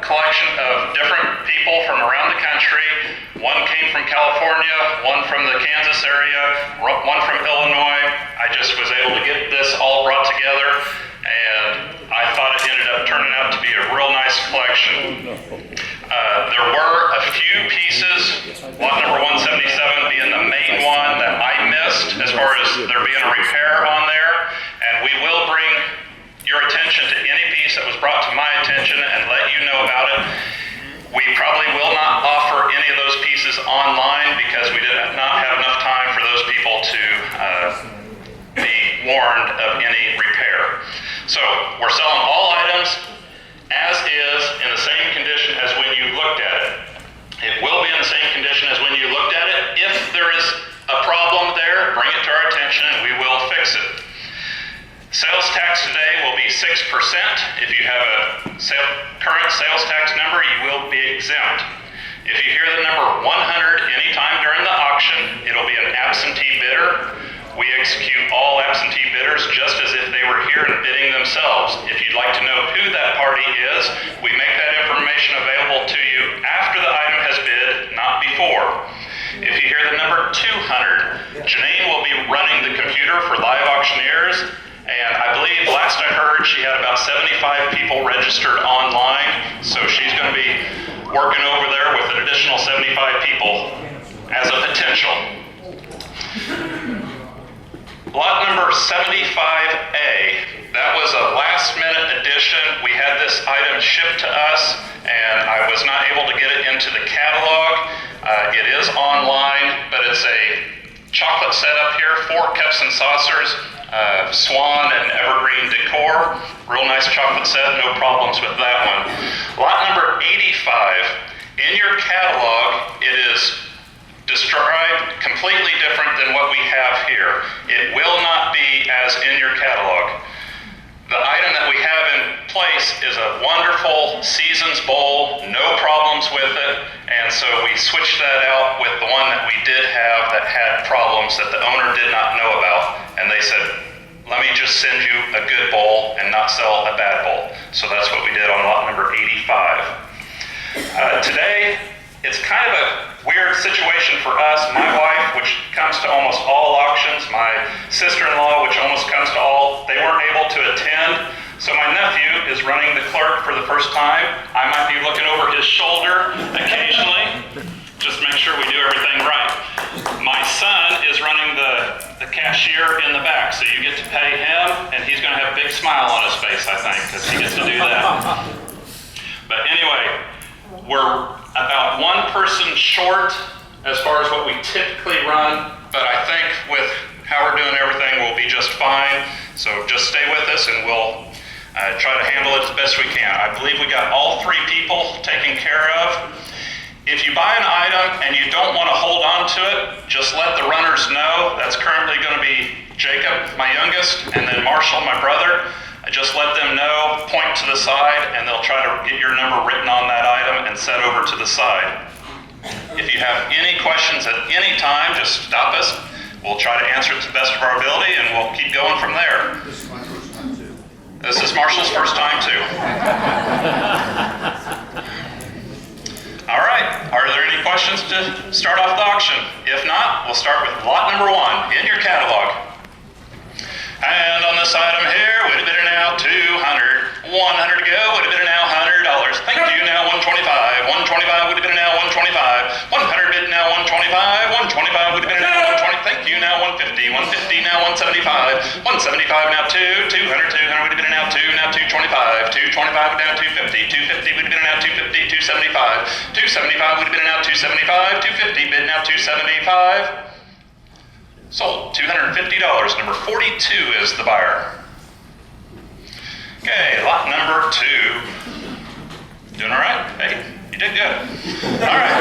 collection of different people from around the country. One came from California, one from the Kansas area, one from Illinois. I just was able to get this all brought together, and I thought it ended up turning out to be a real nice collection. There were a few pieces, lot number 177 being the main one that I missed as far as there being a repair on there, and we will bring your attention to any piece that was brought to my attention and let you know about it. We probably will not offer any of those pieces online because we did not have enough time for those people to be warned of any repair. So we're selling all items as is in the same condition as when you looked at it. It will be in the same condition as when you looked at it. If there is a problem there, bring it to our attention and we will fix it. Sales tax today will be 6%. If you have a current sales tax number, you will be exempt. If you hear the number 100 anytime during the auction, it'll be an absentee bidder. We execute all absentee bidders just as if they were here and bidding themselves. If you'd like to know who that party is, we make that information available to you after the item has bid, not before. If you hear the number 200, Janine will be running the computer for live auctioneers. And I believe last I heard she had about 75 people registered online, so she's going to be working over there with an additional 75 people as a potential. Lot number 75A, that was a last minute addition. We had this item shipped to us and I was not able to get it into the catalog. It is online, but it's a chocolate setup here, 4 cups and saucers. Swan and evergreen decor, real nice chocolate set, no problems with that one. Lot number 85, in your catalog, it is described completely different than what we have here. It will not be as in your catalog. The item that we have in place is a wonderful Seasons bowl, no problems with it, and so we switched that out with the one that we did have that had problems that the owner did not know about, and they said, let me just send you a good bowl and not sell a bad bowl. So that's what we did on lot number 85. Today, it's kind of a weird situation for us. My wife, which comes to almost all auctions, my sister-in-law, which almost comes to all, they weren't able to attend. So my nephew is running the clerk for the first time. I might be looking over his shoulder occasionally, just make sure we do everything right. My son is running the cashier in the back, so you get to pay him, and he's going to have a big smile on his face, I think, because he gets to do that. But anyway, we're about one person short as far as what we typically run, but I think with how we're doing everything, we'll be just fine. So just stay with us, and we'll try to handle it as best we can. I believe we got all 3 people taken care of. If you buy an item and you don't want to hold on to it, just let the runners know. That's currently going to be Jacob, my youngest, and then Marshall, my brother. I just let them know, point to the side, and they'll try to get your number written on that item and set over to the side. If you have any questions at any time, just stop us. We'll try to answer it to the best of our ability, and we'll keep going from there. This is my first time too. This is Marshall's first time too. All right, are there any questions to start off the auction? If not, we'll start with lot number 1 in your catalog. And on this item here, would have been now 200, 100 to go, would have been now $100. Thank you, now 125, 125 would have been now 125, 100 bid now 125, 125 would have been now 120, thank you, now 150, 150 now 175, 175 now 2, 200, 200 would have been now 2, now 225, 225 would now 250, 250 would have been now 250, 275, 275 would have been now 275, 250 bid now 275. Sold, $250. Number 42 is the buyer. Okay, lot number 2. Doing all right? Hey, you did good. All right.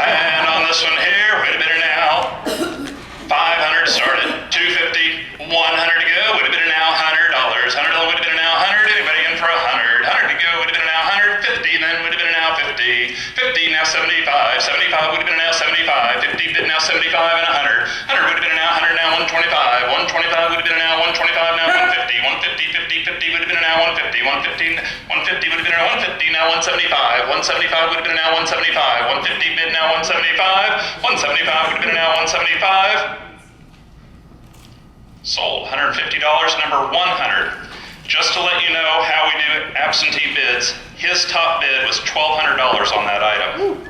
And on this one here, wait a minute now. 500 started, 250, 100 to go. Would have been now $100. $100 would have been now 100. Anybody in for 100? 100 to go. Would have been now 150. Then would have been now 50. 50 now 75. 75 would have been now 75. 50 bid now 75 and 100. 100 would have been now 100. Now 125. 125 would have been now 125. Now 150. 50, 150, 50, 50 would have been an now 150, 150, 150 would have been an 150, now 175, 175 would have been an now 175, 150 bid now 175, 175 would have been an now 175. Sold, $150, number 100. Just to let you know how we do absentee bids, his top bid was $1,200 on that item.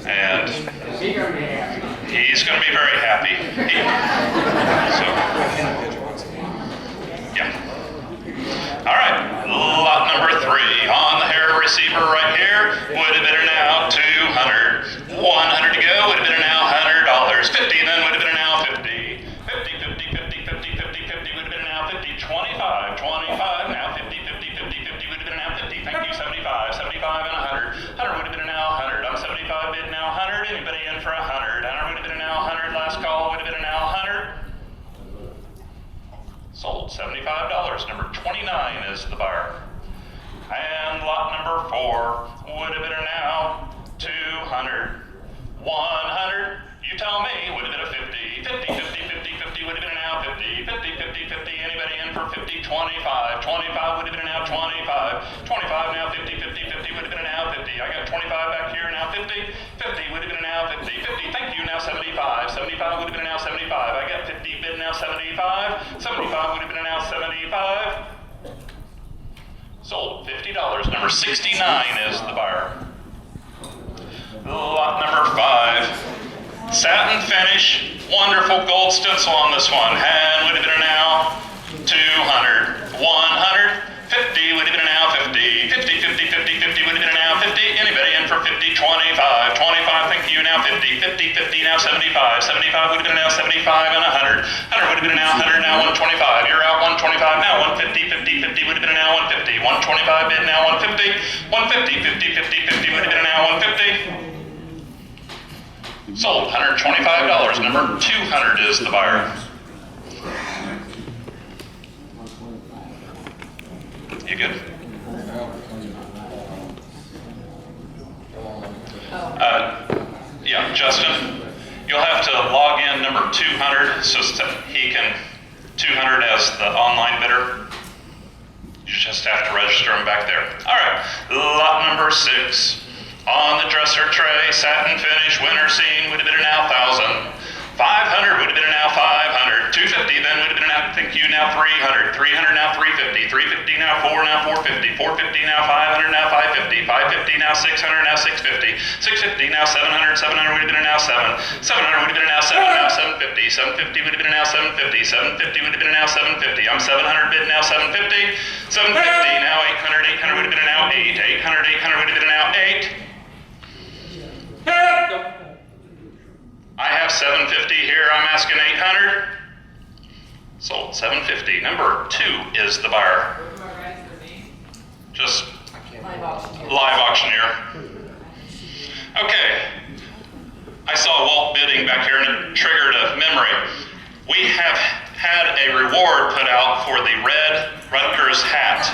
And he's going to be very happy. Yeah. All right, lot number 3 on the hair receiver right here would have been an now 200. 100 to go would have been an now $100. 50 then would have been an now 50. 25, 25, now 50, 50, 50, 50 would have been now 50. Thank you, 75, 75 and 100. 100 would have been now 100. I'm 75 bid now 100. Anybody in for 100? 100 would have been now 100. Last call would have been now 100. Sold, $75. Number 29 is the buyer. And lot number 4 would have been now 200. 100, you tell me, would have been a 50. 50, 50, 50, 50 would have been now 50. 50, 50, 50, anybody in for 50? 25. 25 would have been now 25. 25 now 50, 50, 50 would have been now 50. I got 25 back here, now 50. 50 would have been now 50. 50, thank you, now 75. 75 would have been now 75. I got 50 bid now 75. 75 would have been now 75. Sold, $50. Number 69 is the buyer. Lot number 5. Satin finish, wonderful gold stencil on this one. And would have been now 200. 100, 50 would have been now 50. 50, 50, 50, 50 would have been now 50. Anybody in for 50? 25. 25, thank you, now 50. 50, 50, now 75. 75 would have been now 75 and 100. 100 would have been now 100, now 125. You're out 125, now 150, 50, 50 would have been now 150. 125 bid now 150. 150, 50, 50, 50 would have been now 150. Sold, $125. Number 200 is the buyer. You good? Yeah, Justin, you'll have to log in number 200 so he can, 200 as the online bidder. You just have to register him back there. All right, lot number 6. On the dresser tray, satin finish, winter scene, would have been now 1,000. 500 would have been now 500. 250 then would have been now, thank you, now 300. 300 now 350. 350 now 4, now 450. 450 now 500, now 550. 550 now 600, now 650. 650 now 700. 700 would have been now 7. 700 would have been now 7, now 750. 750 would have been now 750. 750 would have been now 750. I'm 700 bid now 750. 750 now 800. 800 would have been now 8. 800, 800 would have been now 8. I have 750 here, I'm asking 800. Sold, 750. Number 2 is the buyer. Just live auctioneer. Okay, I saw Walt bidding back here and it triggered a memory. We have had a reward put out for the red Rutgers hat.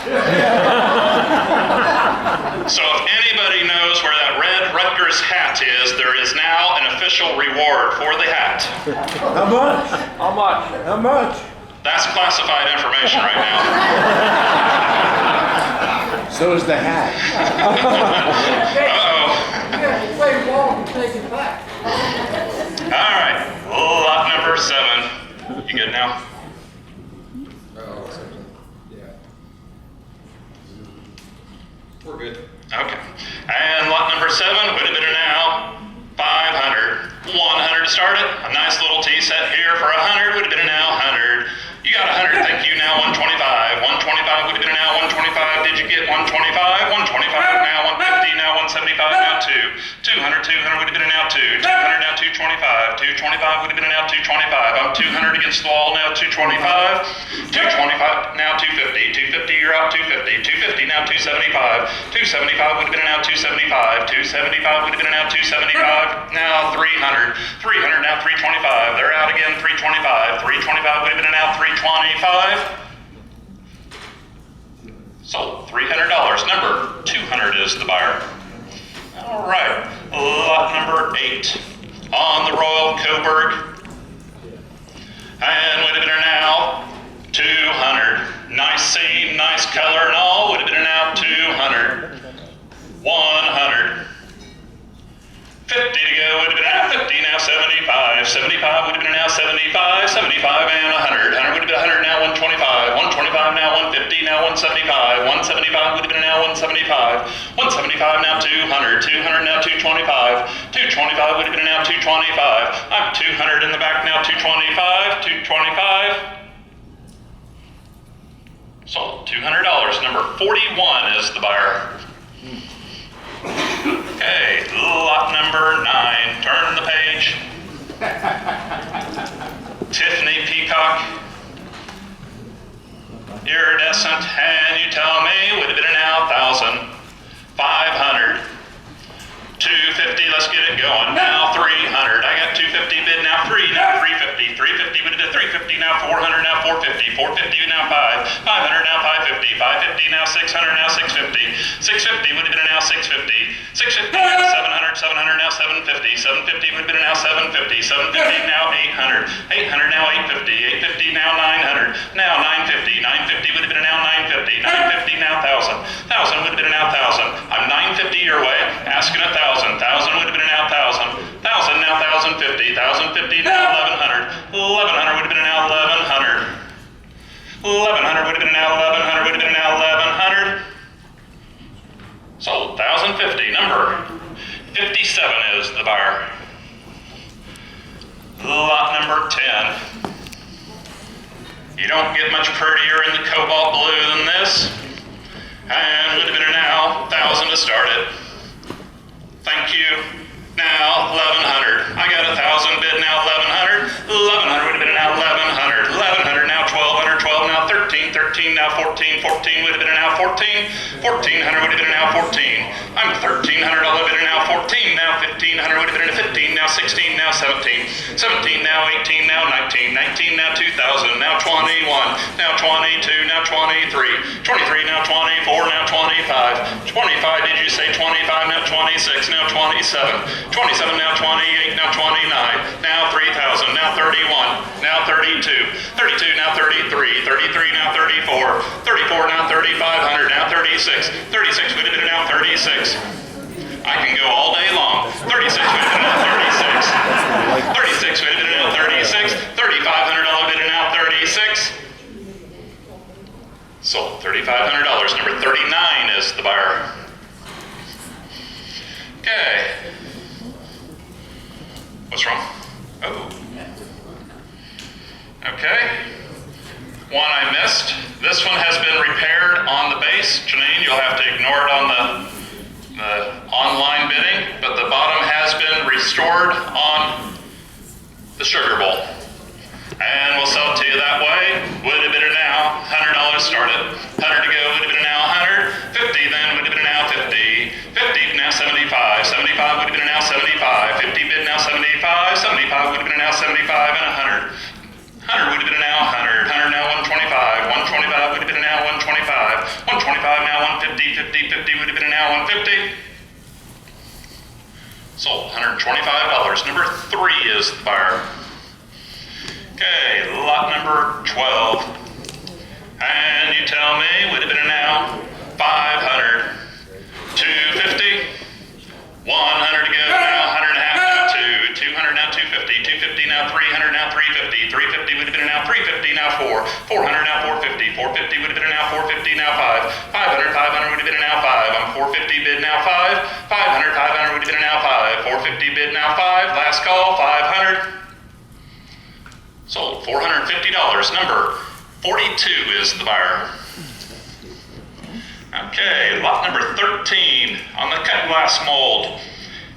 So if anybody knows where that red Rutgers hat is, there is now an official reward for the hat. How much? How much? How much? That's classified information right now. So is the hat. Uh-oh. Play ball and take it back. All right, lot number 7. You good now? Yeah. We're good. Okay. And lot number 7 would have been now 500. 100 to start it. A nice little tea set here for 100 would have been now 100. You got 100, thank you, now 125. 125 would have been now 125. Did you get 125? 125 now 150, now 175, now 2. 200, 200 would have been now 2. 200 now 225. 225 would have been now 225. I'm 200 against the wall now 225. 225 now 250. 250, you're out 250. 250 now 275. 275 would have been now 275. 275 would have been now 275. Now 300. 300 now 325. They're out again 325. 325 would have been now 325. Sold, $300. Number 200 is the buyer. All right, lot number 8 on the Royal Coburg. And would have been now 200. Nice seam, nice color and all, would have been now 200. 100. 50 to go, would have been now 50, now 75. 75 would have been now 75. 75 and 100. 100 would have been 100, now 125. 125 now 150, now 175. 175 would have been now 175. 175 now 200. 200 now 225. 225 would have been now 225. I'm 200 in the back now, 225. 225. Sold $200. Number 41 is the buyer. Okay, lot number 9. Turn the page. Tiffany Peacock. Iridescent, and you tell me, would have been now 1,000. 500. 250, let's get it going. Now 300. I got 250 bid, now 3, now 350. 350 would have been 350, now 400, now 450. 450 now 5. 500 now 550. 550 now 600, now 650. 650 would have been now 650. 650 now 700. 700 now 750. 750 would have been now 750. 750 now 800. 800 now 850. 850 now 900. Now 950. 950 would have been now 950. 950 now 1,000. 1,000 would have been now 1,000. I'm 950 your way, asking 1,000. 1,000 would have been now 1,000. 1,000 now 1,050. 1,050 now 1,100. 1,100 would have been now 1,100. 1,100 would have been now 1,100. Would have been now 1,100. Sold 1,050. Number 57 is the buyer. Lot number 10. You don't get much prettier in the cobalt blue than this. And would have been now 1,000 to start it. Thank you. Now 1,100. I got 1,000 bid, now 1,100. 1,100 would have been now 1,100. 1,100 now 1,200. 12 now 13. 13 now 14. 14 would have been now 14. 1,400 would have been now 14. I'm 1,300 all bid now 14. Now 1,500 would have been 15. Now 16. Now 17. 17 now 18. Now 19. 19 now 2,000. Now 21. Now 22. Now 23. 23 now 24. Now 25. 25. Did you say 25? Now 26. Now 27. 27 now 28. Now 29. Now 3,000. Now 31. Now 32. 32 now 33. 33 now 34. 34 now 3,500. Now 36. 36 would have been now 36. I can go all day long. 36 would have been now 36. 36 would have been now 36. $3,500 bid now 36. Sold $3,500. Number 39 is the buyer. Okay. What's wrong? Oh. Okay. One I missed. This one has been repaired on the base. Janine, you'll have to ignore it on the online bidding, but the bottom has been restored on the sugar bowl. And we'll sell it to you that way. Would have been now $100 started. 100 to go would have been now 100. 50 then would have been now 50. 50 now 75. 75 would have been now 75. 50 bid now 75. 75 would have been now 75 and 100. 100 would have been now 100. 100 now 125. 125 would have been now 125. 125 now 150. 50. 50 would have been now 150. Sold $125. Number 3 is the buyer. Okay, lot number 12. And you tell me, would have been now 500. 250. 100 to go, now 100 and a half, now 2. 200 now 250. 250 now 300, now 350. 350 would have been now 350, now 4. 400 now 450. 450 would have been now 450, now 5. 500, 500 would have been now 5. I'm 450 bid, now 5. 500, 500 would have been now 5. 450 bid, now 5. Last call, 500. Sold $450. Number 42 is the buyer. Okay, lot number 13 on the cut glass mold.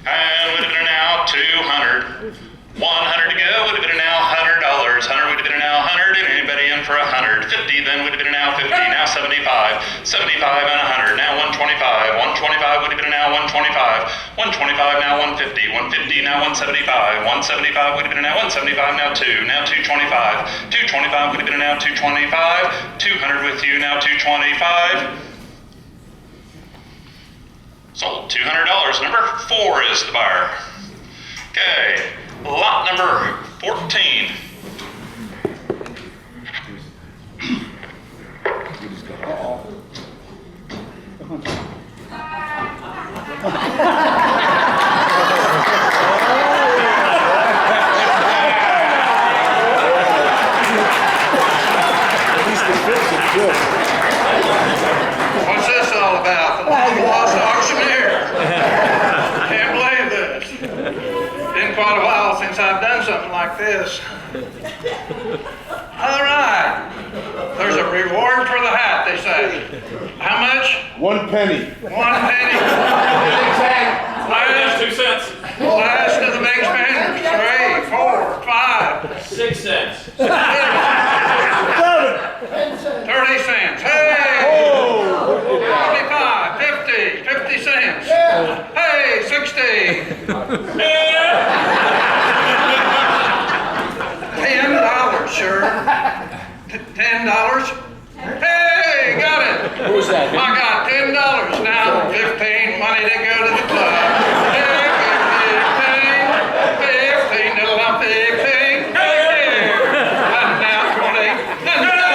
And would have been now 200. 100 to go would have been now $100. 100 would have been now 100. And anybody in for 100? 50 then would have been now 50. Now 75. 75 and 100. Now 125. 125 would have been now 125. 125 now 150. 150 now 175. 175 would have been now 175. Now 2. Now 225. 225 would have been now 225. 200 with you now 225. Sold $200. Number 4 is the buyer. Okay, lot number 14. At least the fix is good. What's this all about? The long-lost auctioneer. Can't believe this. Been quite a while since I've done something like this. All right. There's a reward for the hat, they say. How much? 1 penny. 1 penny. That's 2 cents. Last of the big spenders. 3, 4, 5, 6 cents. 30 cents. Hey! 45, 50, 50 cents. Hey, 60. $10, sure. $10. Hey, got it. What was that? I got $10 now. 15, money to go to the club. Hey, 15, 15, little 15. Hey, yeah. And now 20. And now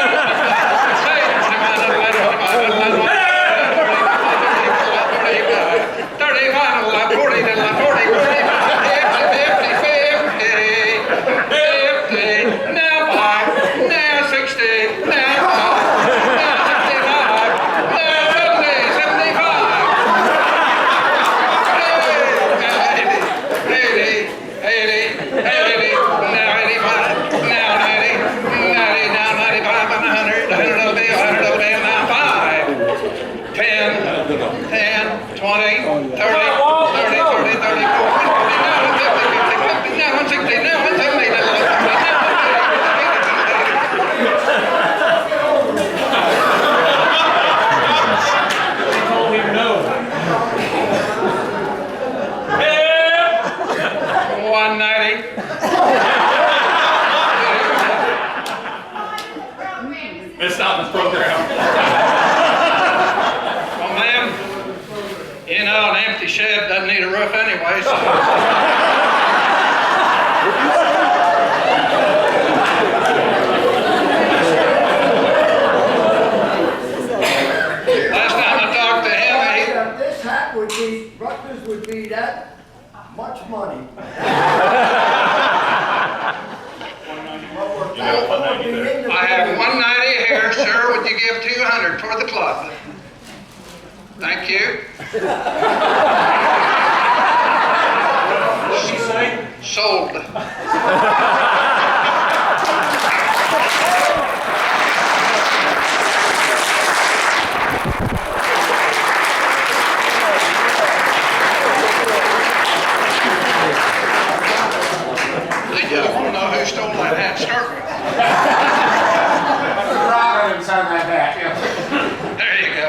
190. It's not in the program. Well, ma'am, you know, an empty shed doesn't need a roof anyway, so. Last time I talked to him, This hat would be, Rutgers would be that much money. I have 190 here, sir. Would you give 200 for the club? Thank you. What did she say? Sold. I just want to know who stole that hat to start with. Providence on that hat, yeah. There you go.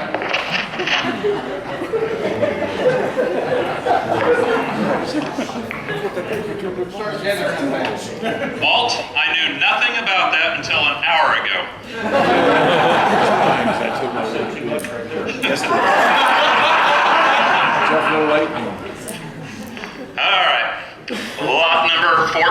Walt, I knew nothing about that until an hour ago. All right. Lot number 14,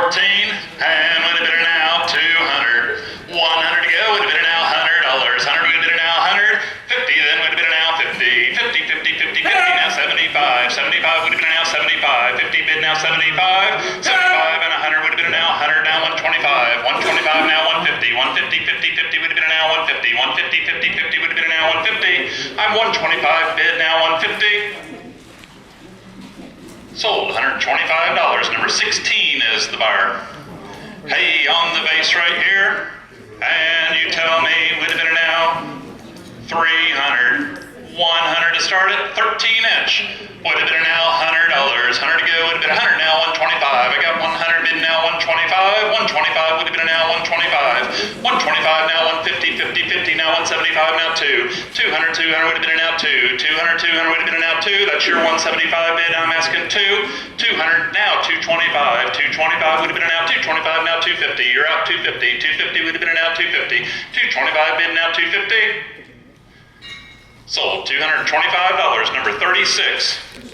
and would have been now 200. 100 to go, would have been now $100. 100 would have been now 100. 50 then would have been now 50. 50, 50, 50, 50 now 75. 75 would have been now 75. 50 bid now 75. 75 and 100 would have been now 100. Now 125. 125 now 150. 150, 50, 50 would have been now 150. 150, 50, 50 would have been now 150. I'm 125 bid now 150. Sold $125. Number 16 is the buyer. Hey, on the base right here, and you tell me would have been now 300. 100 to start it, 13-inch. Would have been now $100. 100 to go, would have been 100 now 125. I got 100 bid now 125. 125 would have been now 125. 125 now 150. 50, 50 now 175 now 2. 200, 200 would have been now 2. 200, 200 would have been now 2. That's your 175 bid. I'm asking 2. 200 now 225. 225 would have been now 225 now 250. You're out 250. 250 would have been now 250. 225 bid now 250. Sold $225. Number 36.